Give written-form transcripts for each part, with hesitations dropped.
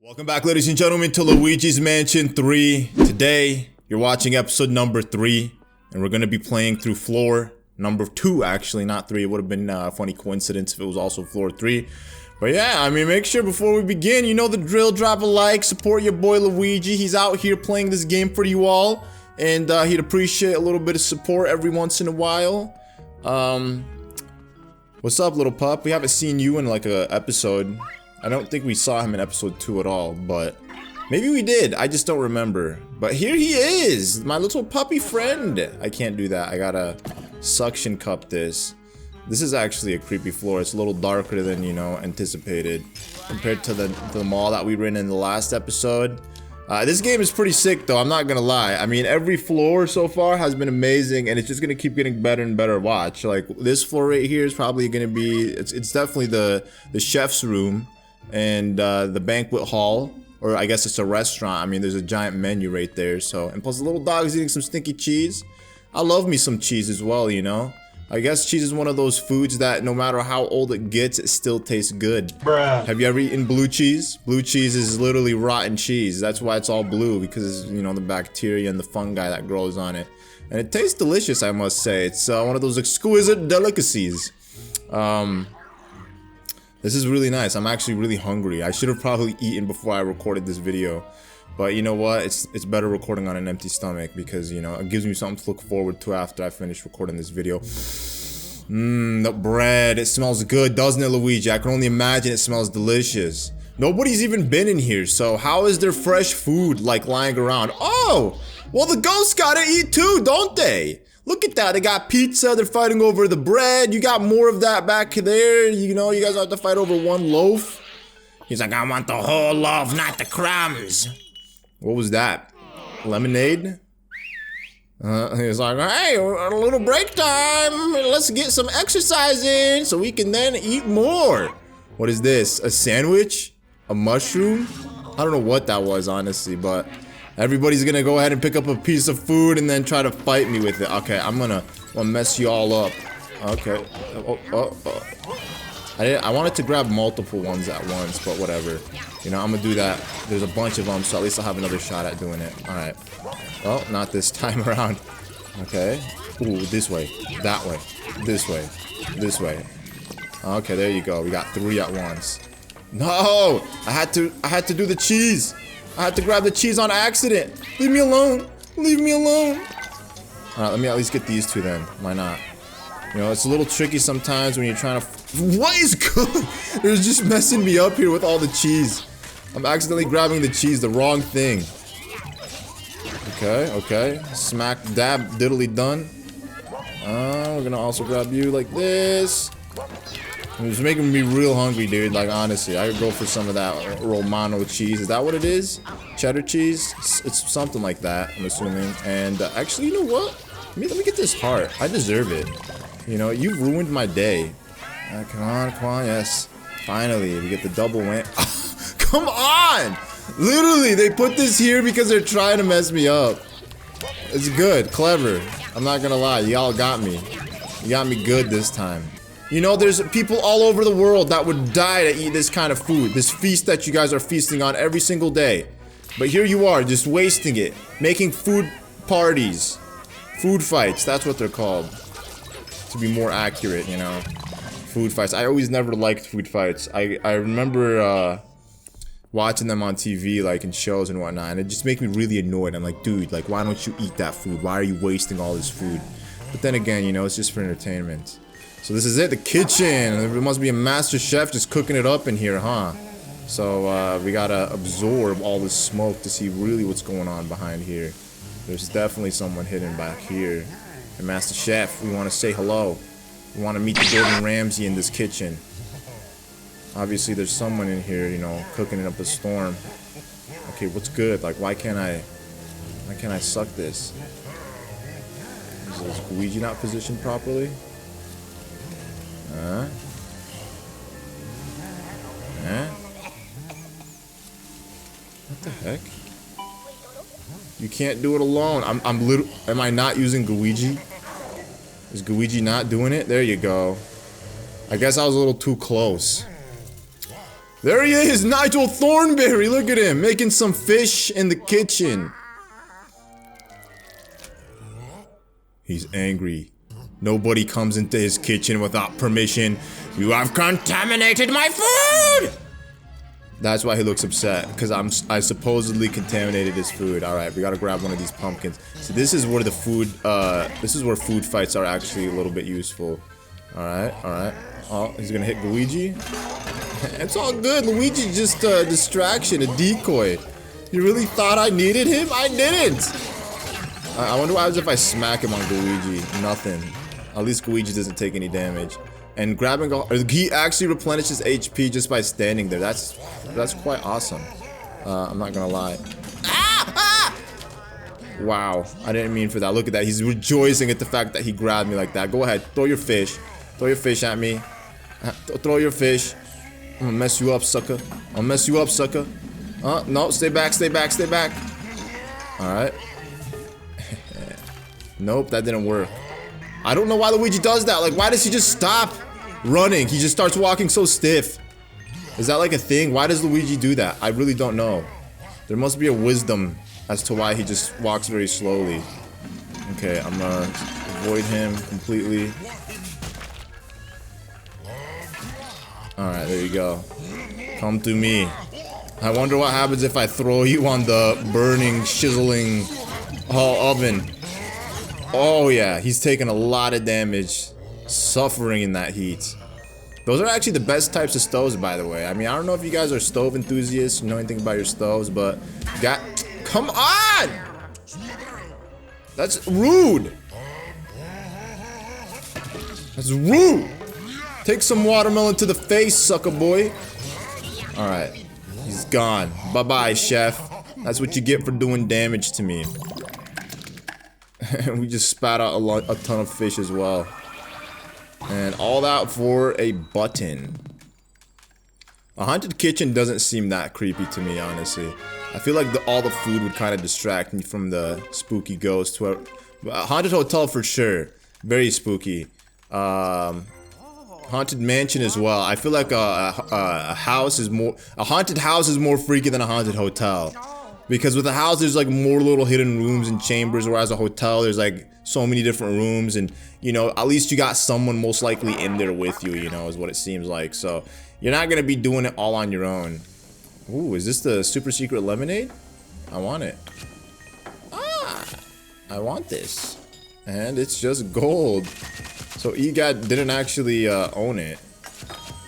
Welcome back, ladies and gentlemen, to Luigi's Mansion 3. Today, you're watching episode number 3, and we're going to be playing through floor number 2, actually, not 3. It would have been a funny coincidence if it was also floor 3. But yeah, I mean, make sure before we begin, you know the drill, drop a like, support your boy Luigi. He's out here playing this game for you all, and he'd appreciate a little bit of support every once in a while. What's up, little pup? We haven't seen you in like a episode. I don't think we saw him in episode 2 at all, but maybe we did. I just don't remember. But here he is, my little puppy friend. I can't do that. I gotta suction cup this. This is actually a creepy floor. It's a little darker than, you know, anticipated compared to the mall that we were in the last episode. This game is pretty sick, though. I'm not gonna lie. I mean, every floor so far has been amazing, and it's just gonna keep getting better and better. Watch, like this floor right here is probably gonna be. It's definitely the chef's room. And the banquet hall, or I guess it's a restaurant. I mean, there's a giant menu right there. So, and plus the little dog's eating some stinky cheese. I love me some cheese as well, you know. I guess cheese is one of those foods that no matter how old it gets, it still tastes good. Bruh. Have you ever eaten blue cheese? Blue cheese is literally rotten cheese. That's why it's all blue, because, you know, the bacteria and the fungi that grows on it. And it tastes delicious, I must say. It's one of those exquisite delicacies. This is really nice. I'm actually really hungry. I should have probably eaten before I recorded this video. But you know what? It's better recording on an empty stomach because, you know, it gives me something to look forward to after I finish recording this video. The bread. It smells good, doesn't it, Luigi? I can only imagine it smells delicious. Nobody's even been in here, so how is there fresh food, like, lying around? Oh! Well, the ghosts gotta eat too, don't they? Look at that, they got pizza, they're fighting over the bread, you got more of that back there, you know, you guys have to fight over one loaf. He's like, I want the whole loaf, not the crumbs. What was that? Lemonade? He's like, hey, a little break time, let's get some exercise in so we can then eat more. What is this, a sandwich? A mushroom? I don't know what that was, honestly, but everybody's gonna go ahead and pick up a piece of food and then try to fight me with it. Okay, I'm gonna mess you all up. Okay. I wanted to grab multiple ones at once, but whatever. You know, I'm gonna do that. There's a bunch of them, so at least I'll have another shot at doing it. Alright. Well, not this time around. Okay. Ooh, this way. That way. This way. This way. Okay, there you go. We got 3 at once. No! I had to do the cheese! I had to grab the cheese on accident. Leave me alone. Leave me alone. Alright, let me at least get these 2 then. Why not? You know, it's a little tricky sometimes when you're trying to... What is good? They're just messing me up here with all the cheese. I'm accidentally grabbing the cheese, the wrong thing. Okay, okay. Smack, dab, diddly done. We're gonna also grab you like this. It's making me real hungry, dude. Like, honestly, I could go for some of that Romano cheese. Is that what it is? Cheddar cheese? It's something like that, I'm assuming. And actually, you know what? Let me get this heart. I deserve it. You know, you've ruined my day. Come on, yes. Finally, we get the double win. Come on! Literally, they put this here because they're trying to mess me up. It's good, clever. I'm not gonna lie, y'all got me. You got me good this time. You know, there's people all over the world that would die to eat this kind of food. This feast that you guys are feasting on every single day. But here you are, just wasting it. Making food parties. Food fights, that's what they're called. To be more accurate, you know. Food fights. I always never liked food fights. I remember watching them on TV, like in shows and whatnot. And it just makes me really annoyed. I'm like, dude, like, why don't you eat that food? Why are you wasting all this food? But then again, you know, it's just for entertainment. So this is it, the kitchen. There must be a master chef just cooking it up in here, huh? So we gotta absorb all this smoke to see really what's going on behind here. There's definitely someone hidden back here. The master chef, we want to say hello. We want to meet the Gordon Ramsay in this kitchen. Obviously there's someone in here, you know, cooking it up a storm. Okay, what's good? Like, why can't I suck this? Is Luigi not positioned properly? What the heck? You can't do it alone. Am I not using Luigi? Is Luigi not doing it? There you go. I guess I was a little too close. There he is, Nigel Thornberry. Look at him, making some fish in the kitchen. He's angry. Nobody comes into his kitchen without permission. You have contaminated my food! That's why he looks upset, because I supposedly contaminated his food. Alright, we gotta grab one of these pumpkins. So this is where the food, this is where food fights are actually a little bit useful. Alright, alright. Oh, he's gonna hit Luigi. It's all good. Luigi's just a distraction, a decoy. You really thought I needed him? I didn't! I wonder what happens if I smack him on Luigi. Nothing. At least Luigi doesn't take any damage. And grabbing, he actually replenishes HP just by standing there. That's quite awesome. I'm not gonna lie. Ah! Wow, I didn't mean for that. Look at that. He's rejoicing at the fact that he grabbed me like that. Go ahead, throw your fish. Throw your fish at me. Throw your fish. I'm gonna mess you up, sucker. I'll mess you up, sucker. No, stay back, stay back, stay back. Alright. Nope, that didn't work. I don't know why Luigi does that. Like, why does he just stop running? He just starts walking so stiff. Is that like a thing? Why does Luigi do that? I really don't know. There must be a wisdom as to why he just walks very slowly. Okay, I'm gonna avoid him completely. Alright, there you go. Come to me. I wonder what happens if I throw you on the burning, chiseling oven. Oh yeah, he's taking a lot of damage, suffering in that heat. Those are actually the best types of stoves, by the way. I mean, I don't know if you guys are stove enthusiasts, you know anything about your stoves, but come on! That's rude! That's rude! Take some watermelon to the face, sucker boy. Alright, he's gone. Bye-bye, chef. That's what you get for doing damage to me. We just spat out a ton of fish as well. And all that for a button. A haunted kitchen doesn't seem that creepy to me, honestly. I feel like all the food would kind of distract me from the spooky ghost. A haunted hotel for sure. Very spooky. Haunted mansion as well. I feel like a haunted house is more freaky than a haunted hotel. Because with a house, there's like more little hidden rooms and chambers, whereas a hotel, there's like so many different rooms, and you know, at least you got someone most likely in there with you, you know, is what it seems like. So you're not gonna be doing it all on your own. Ooh, is this the super secret lemonade? I want it. Ah, I want this. And it's just gold. So EGAT didn't actually own it.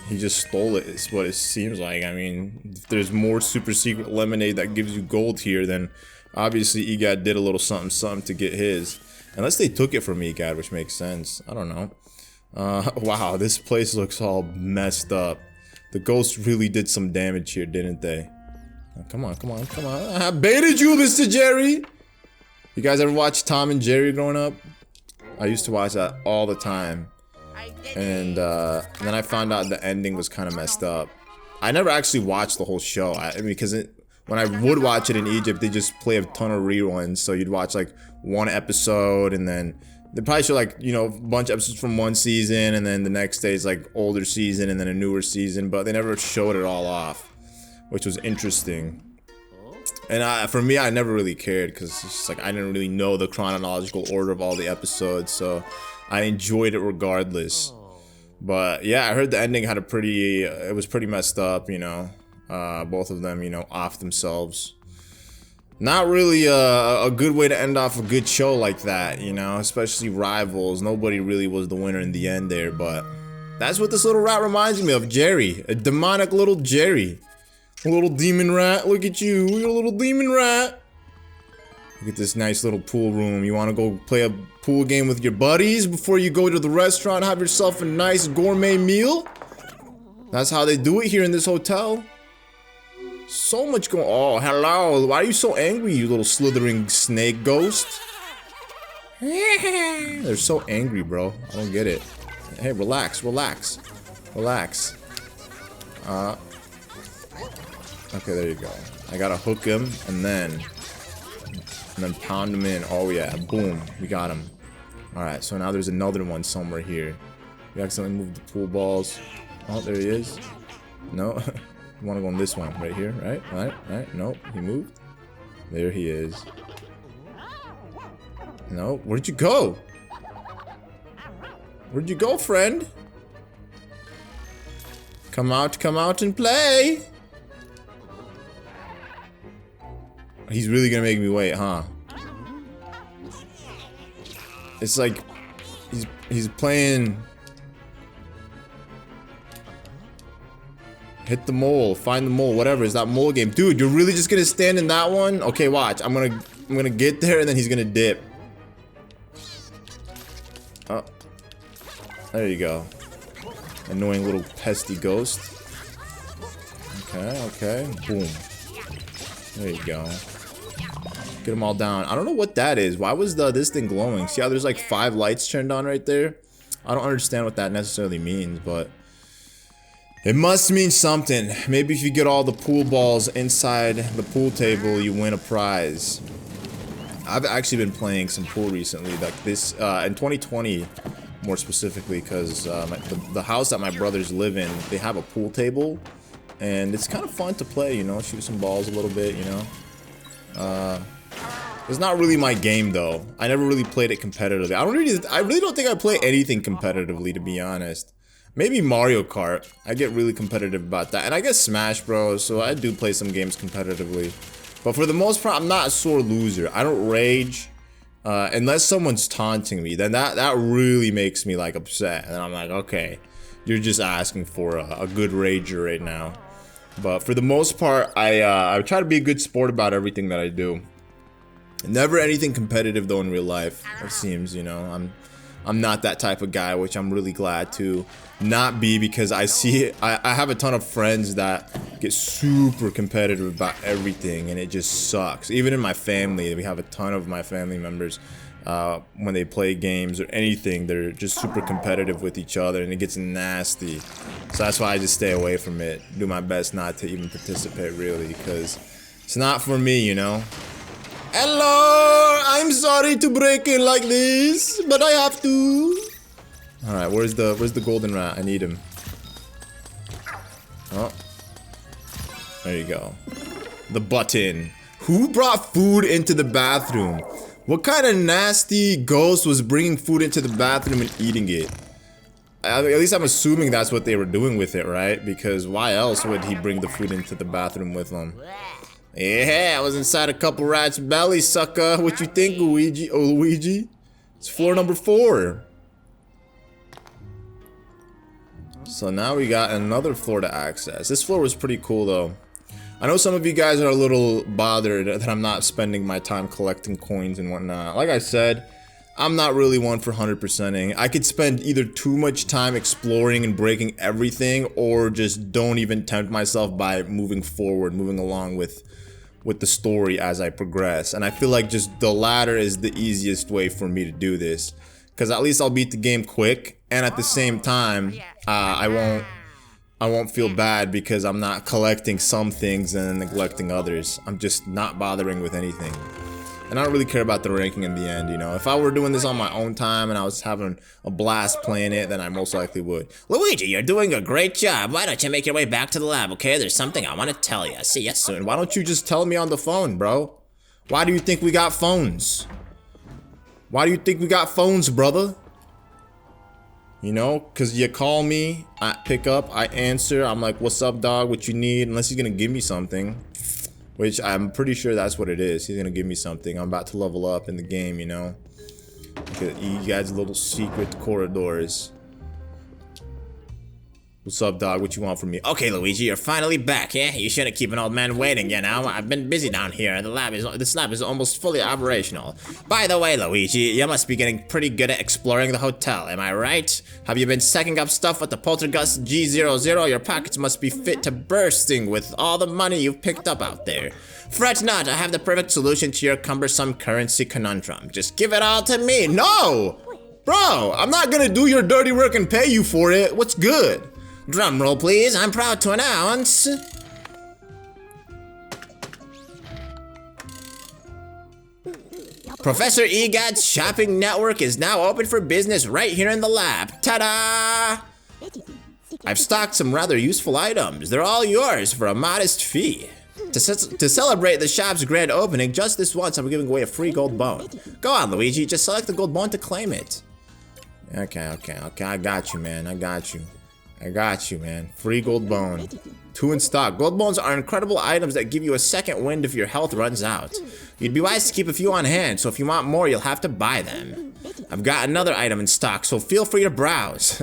He just stole it, is what it seems like. I mean, if there's more super secret lemonade that gives you gold here, then obviously EGAT did a little something something to get his. Unless they took it from EGAT, which makes sense. I don't know. Wow, this place looks all messed up. The ghosts really did some damage here, didn't they? Oh, come on, come on, come on. I baited you, Mr. Jerry! You guys ever watch Tom and Jerry growing up? I used to watch that all the time. And then I found out the ending was kind of messed up. I never actually watched the whole show. I mean, because when I would watch it in Egypt, they just play a ton of reruns. So you'd watch like one episode, and then they probably show like, you know, a bunch of episodes from one season, and then the next day is like older season, and then a newer season. But they never showed it all off, which was interesting. And for me, I never really cared, because it's just like I didn't really know the chronological order of all the episodes, so I enjoyed it regardless. But yeah, I heard the ending had it was pretty messed up, you know. Both of them, you know, off themselves. Not really a good way to end off a good show like that, you know, especially rivals. Nobody really was the winner in the end there, but that's what this little rat reminds me of, Jerry. A demonic little Jerry. A little demon rat, look at you, you're a little demon rat. Look at this nice little pool room. You want to go play a pool game with your buddies before you go to the restaurant, have yourself a nice gourmet meal? That's how they do it here in this hotel. So much going. Oh, hello. Why are you so angry, you little slithering snake ghost? They're so angry, bro. I don't get it. Hey, relax, relax, relax. Okay, there you go. I gotta hook him and then pound him in. Oh yeah, boom, we got him. Alright, so now there's another one somewhere here. We accidentally moved the pool balls. Oh, there he is. No. I want to go on this one right here, right? Nope, he moved. There he is. No, where'd you go? Where'd you go, friend? Come out and play. He's really gonna make me wait, huh? It's like he's playing. Hit the mole, find the mole, whatever. Is that mole game, dude? You're really just gonna stand in that one? Okay, watch. I'm gonna get there and then he's gonna dip. Oh, there you go. Annoying little pesty ghost. Okay, boom. There you go. Get them all down. I don't know what that is. Why was this thing glowing? See how there's like 5 lights turned on right there? I don't understand what that necessarily means, but it must mean something. Maybe if you get all the pool balls inside the pool table, you win a prize. I've actually been playing some pool recently, like this in 2020, more specifically, because the house that my brothers live in, they have a pool table, and it's kind of fun to play. You know, shoot some balls a little bit. You know, it's not really my game though. I never really played it competitively. I really don't think I play anything competitively, to be honest. Maybe Mario Kart. I get really competitive about that. And I guess Smash Bros. So I do play some games competitively. But for the most part, I'm not a sore loser. I don't rage. Unless someone's taunting me. Then that really makes me like upset. And I'm like, okay, you're just asking for a good rager right now. But for the most part, I try to be a good sport about everything that I do. Never anything competitive though in real life. It seems, you know, I'm not that type of guy, which I'm really glad to not be, because I see it. I have a ton of friends that get super competitive about everything, and it just sucks. Even in my family, we have a ton of my family members, when they play games or anything, they're just super competitive with each other, and it gets nasty. So that's why I just stay away from it. Do my best not to even participate, really, because it's not for me, you know? Hello! I'm sorry to break in like this, but I have to. Alright, where's the golden rat? I need him. Oh. There you go. The button. Who brought food into the bathroom? What kind of nasty ghost was bringing food into the bathroom and eating it? At least I'm assuming that's what they were doing with it, right? Because why else would he bring the food into the bathroom with him? Yeah, I was inside a couple rats' belly, sucker. What you think, Luigi? Oh, Luigi? It's floor number 4. So now we got another floor to access. This floor was pretty cool, though. I know some of you guys are a little bothered that I'm not spending my time collecting coins and whatnot. Like I said, I'm not really one for 100%ing. I could spend either too much time exploring and breaking everything, or just don't even tempt myself by moving forward, moving along with the story as I progress. And I feel like just the latter is the easiest way for me to do this, because at least I'll beat the game quick, and at the same time I won't feel bad because I'm not collecting some things and neglecting others. I'm just not bothering with anything, and I don't really care about the ranking in the end, you know. If I were doing this on my own time and I was having a blast playing it, then I most likely would. Luigi, you're doing a great job. Why don't you make your way back to the lab, okay? There's something I want to tell you. See you soon. Why don't you just tell me on the phone, bro? Why do you think we got phones? Why do you think we got phones, brother? You know, because you call me, I pick up, I answer, I'm like, what's up, dog? What you need? Unless he's going to give me something. Which I'm pretty sure that's what it is. He's gonna give me something. I'm about to level up in the game, you know. You guys' little secret corridors. What's up, dog? What you want from me? Okay, Luigi, you're finally back, yeah? You shouldn't keep an old man waiting, you know? I've been busy down here. This lab is almost fully operational. By the way, Luigi, you must be getting pretty good at exploring the hotel, am I right? Have you been stacking up stuff with the Poltergust G00? Your pockets must be fit to bursting with all the money you've picked up out there. Fret not, I have the perfect solution to your cumbersome currency conundrum. Just give it all to me. No! Bro, I'm not gonna do your dirty work and pay you for it. What's good? Drum roll, please. I'm proud to announce... Professor Egad's shopping network is now open for business right here in the lab. Ta-da! I've stocked some rather useful items. They're all yours for a modest fee. To celebrate the shop's grand opening, just this once, I'm giving away a free gold bone. Go on, Luigi. Just select the gold bone to claim it. Okay. I got you, man. I got you, man. Free gold bone. 2 in stock. Gold bones are incredible items that give you a second wind if your health runs out. You'd be wise to keep a few on hand, so if you want more, you'll have to buy them. I've got another item in stock, so feel free to browse.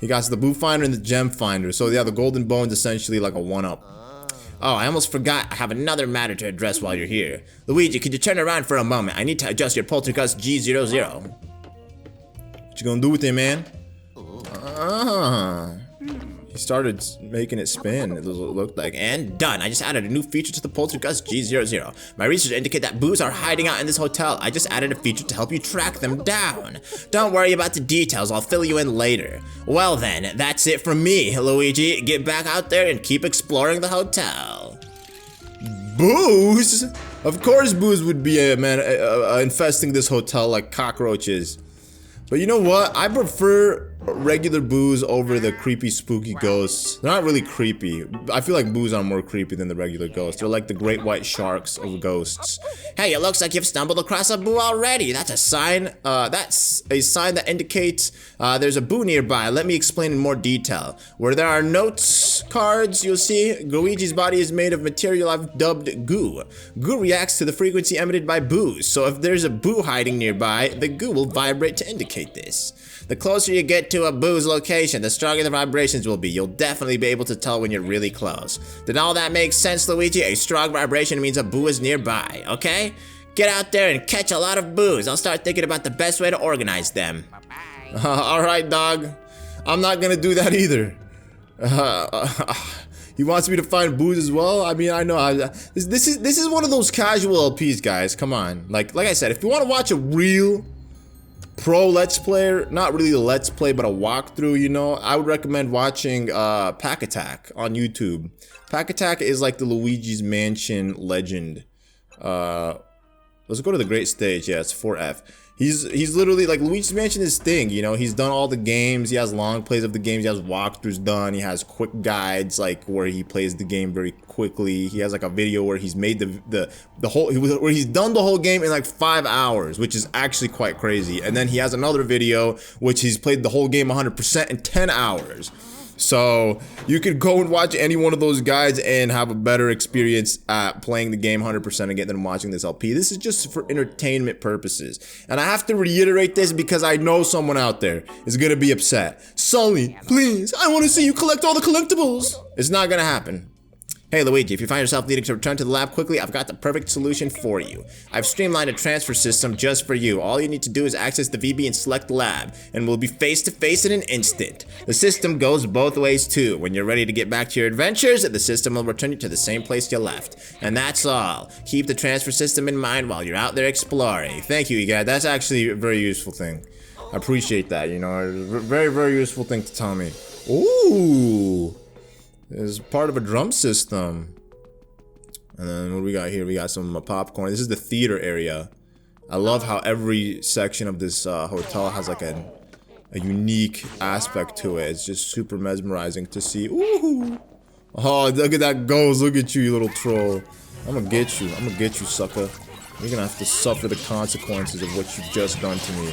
He got the boo finder and the gem finder, so yeah, the golden bone's essentially like a 1-up. Oh, I almost forgot. I have another matter to address while you're here. Luigi, could you turn around for a moment? I need to adjust your poltergust G00. What you gonna do with it, man? He started making it spin, it looked like. And done. I just added a new feature to the poltergust G00. My research indicate that boos are hiding out in this hotel. I just added a feature to help you track them down. Don't worry about the details. I'll fill you in later. Well then, that's it from me, Luigi. Get back out there and keep exploring the hotel. Boos? Of course boos would be infesting this hotel like cockroaches. But you know what? I prefer regular boos over the creepy, spooky ghosts. They're not really creepy. I feel like boos are more creepy than the regular ghosts. They're like the great white sharks of ghosts. Hey, it looks like you've stumbled across a boo already. That's a sign. That's a sign that indicates there's a boo nearby. Let me explain in more detail. Where there are notes cards, you'll see Luigi's body is made of material I've dubbed goo. Goo reacts to the frequency emitted by boos. So if there's a boo hiding nearby, the goo will vibrate to indicate this. The closer you get to a boo's location, the stronger the vibrations will be. You'll definitely be able to tell when you're really close. Did all that make sense, Luigi? A strong vibration means a boo is nearby, okay? Get out there and catch a lot of boos. I'll start thinking about the best way to organize them. Alright, dog. I'm not gonna do that either. He wants me to find boos as well? I mean, I know. This is one of those casual LPs, guys. Come on. Like I said, if you want to watch a real pro Let's Player, not really a Let's Play, but a walkthrough, you know, I would recommend watching Pack Attack on YouTube. Pack Attack is like the Luigi's Mansion legend. Let's go to the great stage. Yeah, it's 4F. He's literally like Luigi's Mansion is his thing, you know. He's done all the games. He has long plays of the games. He has walkthroughs done. He has quick guides like where he plays the game very quickly. He has like a video where he's made the whole where he's done the whole game in like 5 hours, which is actually quite crazy. And then he has another video which he's played the whole game 100% in 10 hours. So you could go and watch any one of those guides and have a better experience at playing the game 100% again than watching this LP. This is just for entertainment purposes. And I have to reiterate this because I know someone out there is gonna be upset. Sully, please, I want to see you collect all the collectibles. It's not gonna happen. Hey Luigi, if you find yourself needing to return to the lab quickly, I've got the perfect solution for you. I've streamlined a transfer system just for you. All you need to do is access the VB and select the lab, and we'll be face to face in an instant. The system goes both ways too. When you're ready to get back to your adventures, the system will return you to the same place you left. And that's all. Keep the transfer system in mind while you're out there exploring. Thank you guys, that's actually a very useful thing. I appreciate that, you know, a very, very useful thing to tell me. Ooh! It's part of a drum system. And then what do we got here? We got some popcorn. This is the theater area. I love how every section of this hotel has like a unique aspect to it. It's just super mesmerizing to see. Ooh! Oh, look at that ghost. Look at you, you little troll. I'm gonna get you. I'm gonna get you, sucker. You're gonna have to suffer the consequences of what you've just done to me.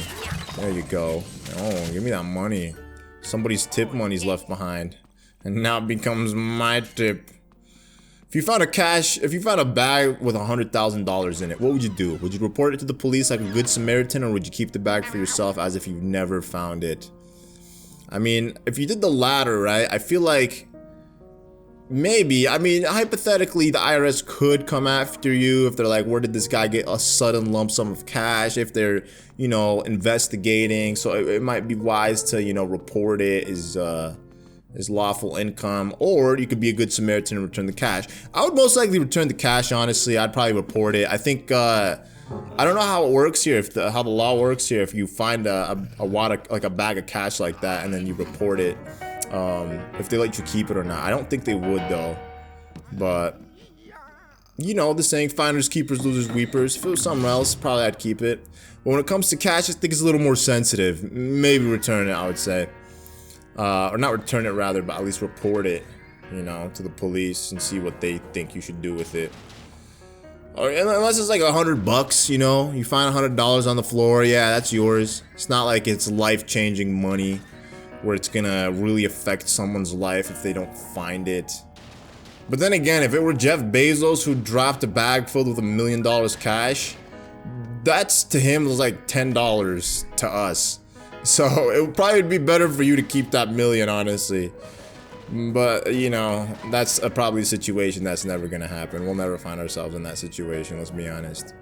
There you go. Oh, give me that money. Somebody's tip money's left behind. And now it becomes my tip. If you found a bag with $100,000 in it, what would you do? Would you report it to the police like a good Samaritan, or would you keep the bag for yourself as if you've never found it? I mean, if you did the latter, right, I feel like maybe, I mean, hypothetically, the IRS could come after you if they're like, where did this guy get a sudden lump sum of cash? If they're, you know, investigating, so it might be wise to, you know, report it as lawful income, or you could be a good Samaritan and return the cash. I would most likely return the cash, honestly. I'd probably report it. I think, I don't know how it works here, how the law works here, if you find a wad of, like a bag of cash like that and then you report it, if they let you keep it or not. I don't think they would though, but you know the saying, finders, keepers, losers, weepers. If it was something else, probably I'd keep it. But when it comes to cash, I think it's a little more sensitive. Maybe return it, I would say. or not return it rather, but at least report it, you know, to the police and see what they think you should do with it. Or unless it's like $100, you know, you find $100 on the floor, yeah, that's yours. It's not like it's life-changing money where it's gonna really affect someone's life if they don't find it. But then again, if it were Jeff Bezos who dropped a bag filled with $1 million cash, that's to him was like $10 to us. So it would probably be better for you to keep that million, honestly. But, you know, that's probably a situation that's never gonna happen. We'll never find ourselves in that situation, let's be honest.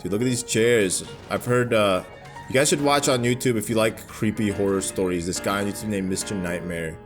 Dude, look at these chairs. I've heard, you guys should watch on YouTube if you like creepy horror stories. This guy on YouTube named Mr. Nightmare.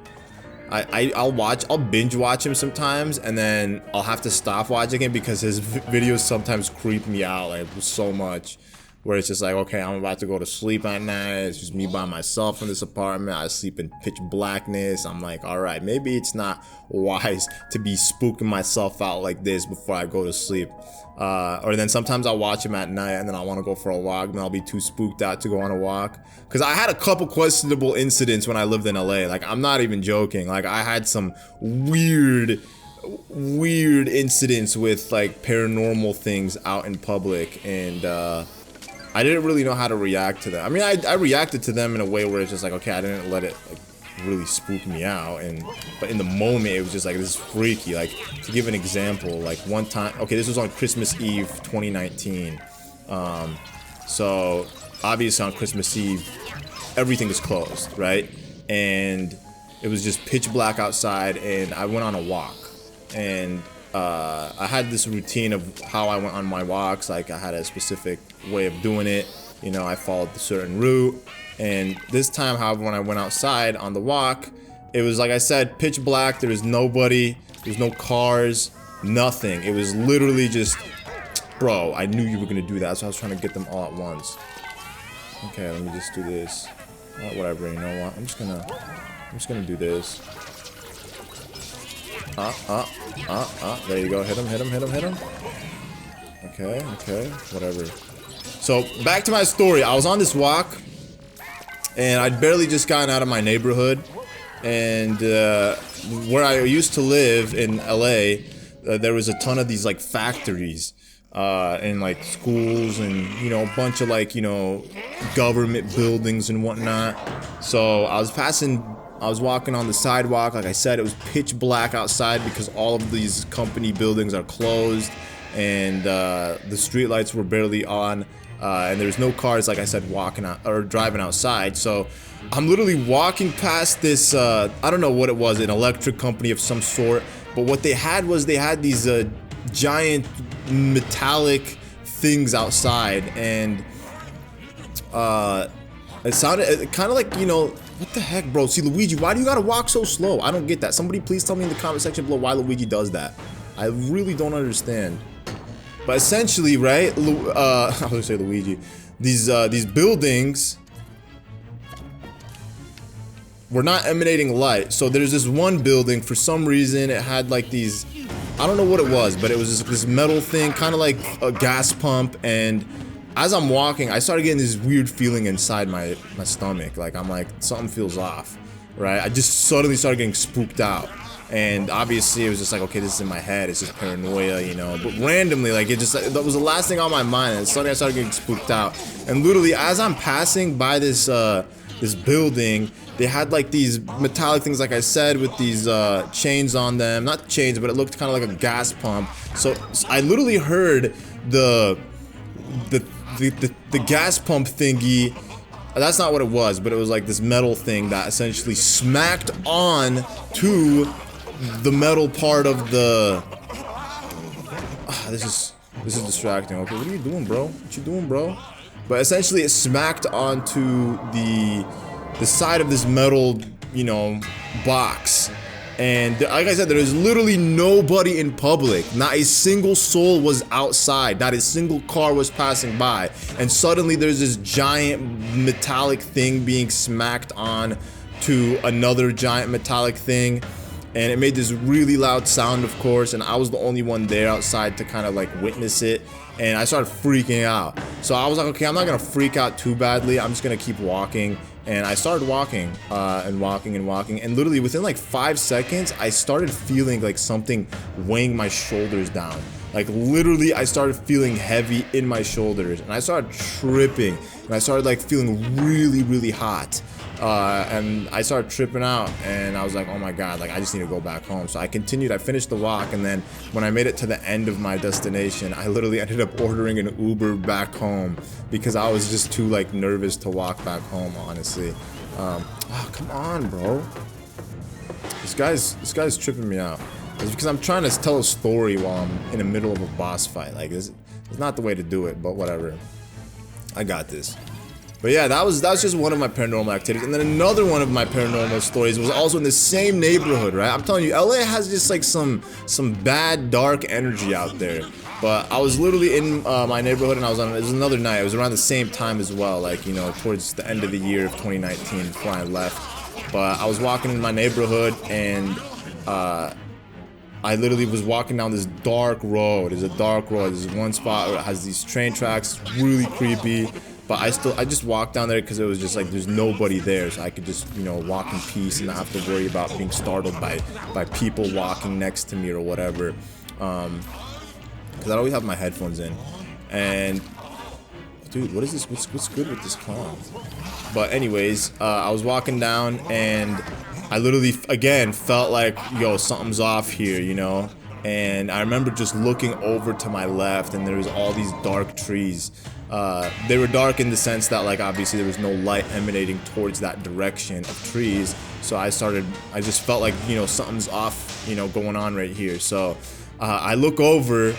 I'll binge watch him sometimes, and then I'll have to stop watching him because his videos sometimes creep me out like so much. Where it's just like, okay, I'm about to go to sleep at night. It's just me by myself in this apartment. I sleep in pitch blackness. I'm like, all right, maybe it's not wise to be spooking myself out like this before I go to sleep. Or then sometimes I'll watch him at night and then I want to go for a walk and I'll be too spooked out to go on a walk. Because I had a couple questionable incidents when I lived in LA. Like, I'm not even joking. Like, I had some weird incidents with like paranormal things out in public, and I didn't really know how to react to them. I mean, I reacted to them in a way where it's just like, okay, I didn't let it like really spook me out, but in the moment it was just like, this is freaky. Like, to give an example, like one time, okay, this was on Christmas Eve 2019. So obviously on Christmas Eve everything is closed, right? And it was just pitch black outside, and I went on a walk, and I had this routine of how I went on my walks. Like, I had a specific way of doing it. You know, I followed a certain route. And this time, however, when I went outside on the walk, it was, like I said, pitch black. There was nobody. There's no cars. Nothing. It was literally just, bro, I knew you were going to do that. So I was trying to get them all at once. Okay, let me just do this. Whatever, you know what? I'm just gonna do this. There you go. Hit him. Okay, whatever. So, back to my story. I was on this walk, and I'd barely just gotten out of my neighborhood. And where I used to live in LA, there was a ton of these, like, factories. And, like, schools and, you know, a bunch of, like, you know, government buildings and whatnot. So, I was walking on the sidewalk. Like I said, it was pitch black outside because all of these company buildings are closed, and the street lights were barely on, and there was no cars, like I said, walking out or driving outside. So I'm literally walking past this, I don't know what it was, an electric company of some sort, but what they had was they had these giant metallic things outside, and it sounded kind of like, you know, what the heck, bro? See, Luigi, why do you gotta walk so slow? I don't get that. Somebody please tell me in the comment section below why Luigi does that. I really don't understand. But essentially, right? I was gonna say Luigi. These buildings were not emanating light. So there's this one building, for some reason, it had like these, I don't know what it was, but it was just this metal thing, kind of like a gas pump, and as I'm walking, I started getting this weird feeling inside my stomach. Like, I'm like, something feels off, right? I just suddenly started getting spooked out. And obviously, it was just like, okay, this is in my head. It's just paranoia, you know? But randomly, like, it just, that was the last thing on my mind. And suddenly, I started getting spooked out. And literally, as I'm passing by this, this building, they had, like, these metallic things, like I said, with these chains on them. Not chains, but it looked kind of like a gas pump. So I literally heard the gas pump thingy. That's not what it was, but it was like this metal thing that essentially smacked on to the metal part of the. This is distracting. Okay, what are you doing, bro? What you doing, bro? But essentially, it smacked onto the side of this metal, you know, box. And like I said, there is literally nobody in public. Not a single soul was outside. Not a single car was passing by. And suddenly there's this giant metallic thing being smacked on to another giant metallic thing. And it made this really loud sound, of course. And I was the only one there outside to kind of like witness it. And I started freaking out. So I was like, okay, I'm not going to freak out too badly. I'm just going to keep walking. And I started walking and walking and walking, and literally within like 5 seconds, I started feeling like something weighing my shoulders down. Like literally, I started feeling heavy in my shoulders, and I started tripping, and I started like feeling really, really hot. And I started tripping out, and I was like, oh my god, like I just need to go back home. So I continued, I finished the walk, and then when I made it to the end of my destination, I literally ended up ordering an Uber back home because I was just too like nervous to walk back home, honestly. Oh, come on, bro. This guy's tripping me out. It's because I'm trying to tell a story while I'm in the middle of a boss fight. Like, it's not the way to do it, but whatever. I got this. But yeah, that was just one of my paranormal activities. And then another one of my paranormal stories was also in the same neighborhood, right? I'm telling you, LA has just like some bad, dark energy out there. But I was literally in my neighborhood, and it was another night. It was around the same time as well, like, you know, towards the end of the year of 2019 before I left. But I was walking in my neighborhood, and I literally was walking down this dark road. There's a dark road. There's one spot where it has these train tracks. It's really creepy. But I just walked down there because it was just like there's nobody there, so I could just, you know, walk in peace and not have to worry about being startled by people walking next to me or whatever. Because I always have my headphones in. And dude, what is this? What's good with this clown? But anyways, I was walking down, and I literally again felt like, yo, something's off here, you know. And I remember just looking over to my left, and there was all these dark trees. They were dark in the sense that, like, obviously there was no light emanating towards that direction of trees. So I just felt like, you know, something's off, you know, going on right here. So I look over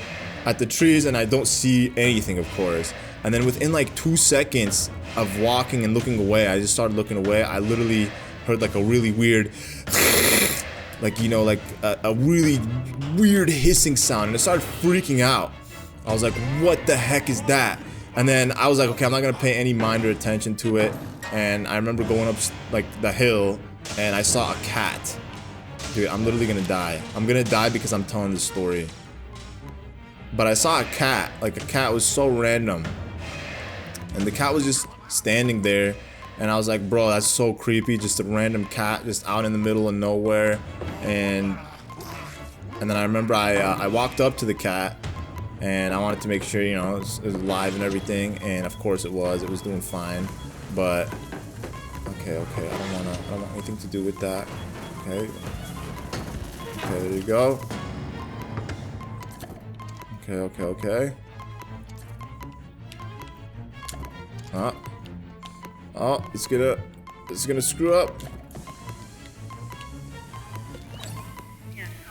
at the trees, and I don't see anything, of course. And then within like 2 seconds of walking and looking away, I just started looking away. I literally heard like a really weird like, you know, like a really weird hissing sound, and I started freaking out. I was like, what the heck is that? And then I was like, okay, I'm not gonna pay any mind or attention to it. And I remember going up like the hill, and I saw a cat. Dude, I'm literally gonna die. I'm gonna die because I'm telling this story. But I saw a cat. Like, a cat was so random, and the cat was just standing there. And I was like, bro, that's so creepy. Just a random cat just out in the middle of nowhere. And then I remember I walked up to the cat, and I wanted to make sure, you know, it was alive and everything. And of course it was doing fine. But okay, I don't want anything to do with that. Okay, there you go. Okay. Oh, it's gonna screw up.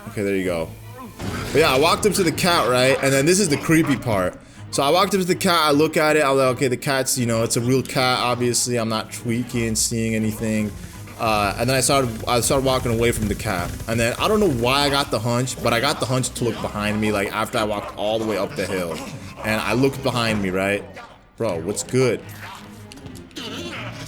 Okay, there you go. But yeah, I walked up to the cat, right? And then this is the creepy part. So I walked up to the cat, I look at it, I was like, okay, the cat's, you know, it's a real cat, obviously. I'm not tweaking, seeing anything. And then I started walking away from the cat. And then I don't know why I got the hunch, but I got the hunch to look behind me, like after I walked all the way up the hill. And I looked behind me, right? Bro, what's good?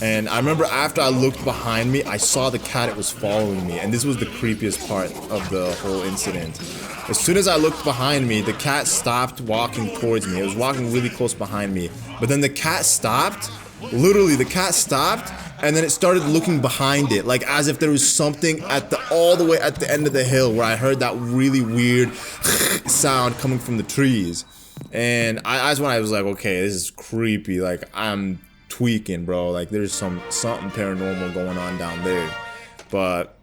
And I remember after I looked behind me, I saw the cat, it was following me. And this was the creepiest part of the whole incident. As soon as I looked behind me, the cat stopped walking towards me. It was walking really close behind me. But then the cat stopped. Literally, the cat stopped, and then it started looking behind it, like as if there was something all the way at the end of the hill, where I heard that really weird sound coming from the trees. And that's when I was like, okay, this is creepy. Like, I'm tweaking, bro. Like, there's something paranormal going on down there. But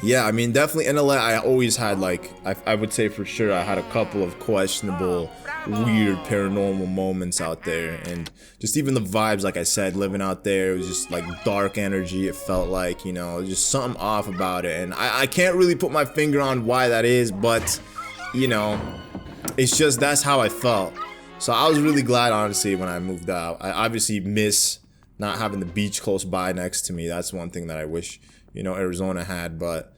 yeah, I mean, definitely in LA, I always had, like, I would say for sure I had a couple of questionable, weird paranormal moments out there. And just even the vibes, like I said, living out there, it was just like dark energy. It felt like, you know, just something off about it. And I can't really put my finger on why that is, but, you know, it's just, that's how I felt. So I was really glad, honestly, when I moved out. I obviously miss not having the beach close by next to me. That's one thing that I wish, you know, Arizona had. But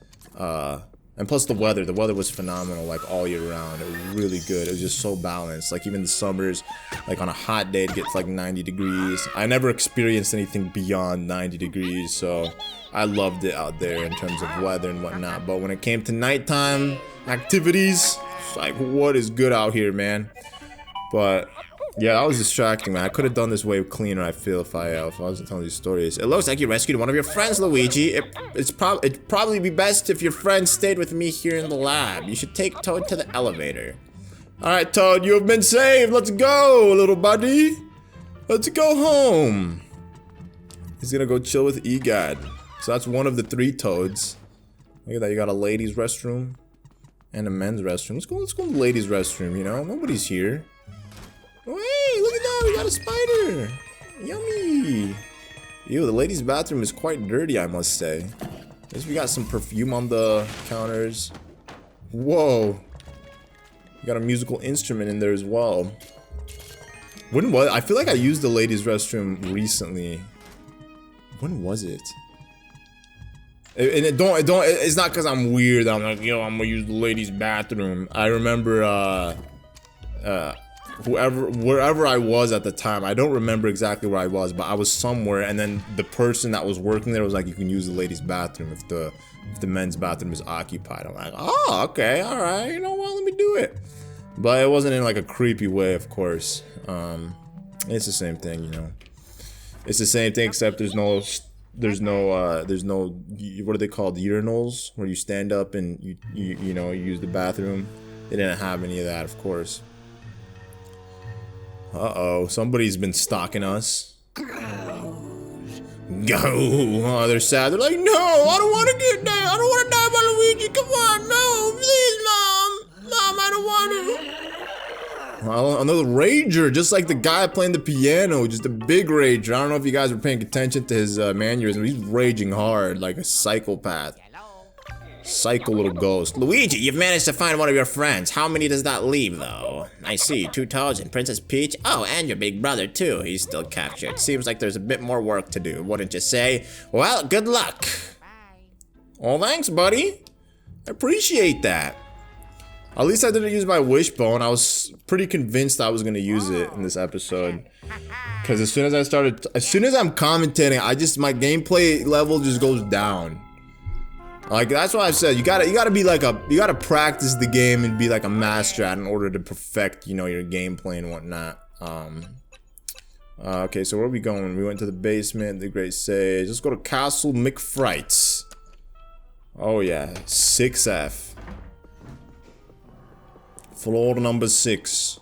and plus the weather was phenomenal, like all year round. It was really good. It was just so balanced. Like, even the summers, like on a hot day it gets like 90 degrees. I never experienced anything beyond 90 degrees, so I loved it out there in terms of weather and whatnot. But when it came to nighttime activities, it's like, what is good out here, man? But Yeah, that was distracting, man. I could have done this way cleaner, I feel, if I wasn't telling these stories. It looks like you rescued one of your friends, Luigi. It'd probably be best if your friend stayed with me here in the lab. You should take Toad to the elevator. Alright, Toad, you have been saved. Let's go, little buddy. Let's go home. He's gonna go chill with EGAD. So that's one of the 3 Toads. Look at that, you got a ladies' restroom and a men's restroom. Let's go to the ladies' restroom, you know? Nobody's here. Oh, hey, look at that, we got a spider. Yummy. Ew, the ladies' bathroom is quite dirty, I must say. At least we got some perfume on the counters. Whoa. We got a musical instrument in there as well. When was I feel like I used the ladies' restroom recently. When was it? And it's not because I'm weird. I'm like, yo, I'm gonna use the ladies' bathroom. I remember, wherever I was at the time, I don't remember exactly where I was, but I was somewhere, and then the person that was working there was like, you can use the ladies' bathroom if the men's bathroom is occupied. I'm like, oh, okay, all right, you know what, let me do it. But it wasn't in like a creepy way, of course. It's the same thing, you know. It's the same thing, except there's no, what are they called, urinals, where you stand up and you know, you use the bathroom. They didn't have any of that, of course. Uh-oh, somebody's been stalking us. Go! Oh, they're sad. They're like, no, I don't want to get there. I don't want to die by Luigi. Come on, no, please, Mom. Mom, I don't want to. Well, another rager, just like the guy playing the piano, just a big rager. I don't know if you guys were paying attention to his mannerism. He's raging hard like a psychopath. Psycho little ghost. Luigi, you've managed to find one of your friends. How many does that leave, though? I see, 2 Toads and Princess Peach. Oh, and your big brother, too. He's still captured. Seems like there's a bit more work to do, wouldn't you say? Well, good luck. Well, thanks, buddy. I appreciate that. At least I didn't use my wishbone. I was pretty convinced I was gonna use it in this episode. Because as soon as I'm commentating, my gameplay level just goes down. Like, that's why I've said, you gotta practice the game and be like a master at it in order to perfect, you know, your gameplay and whatnot. Okay, so where are we going? We went to the basement, the Great Sage. Let's go to Castle McFrights. Oh yeah, 6F. Floor number 6.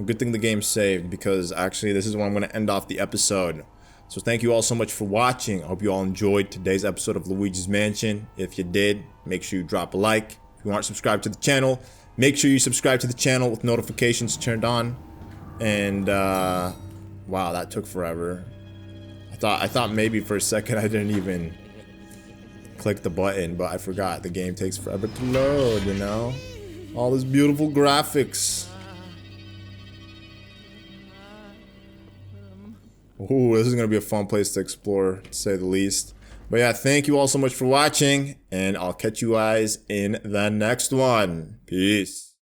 Good thing the game saved, because actually this is where I'm going to end off the episode. So thank you all so much for watching. I hope you all enjoyed today's episode of Luigi's Mansion. If you did, make sure you drop a like. If you aren't subscribed to the channel, make sure you subscribe to the channel with notifications turned on. And wow, that took forever. I thought maybe for a second I didn't even click the button, but I forgot the game takes forever to load, you know? All this beautiful graphics. Ooh, this is gonna be a fun place to explore, to say the least. But yeah, thank you all so much for watching, and I'll catch you guys in the next one. Peace.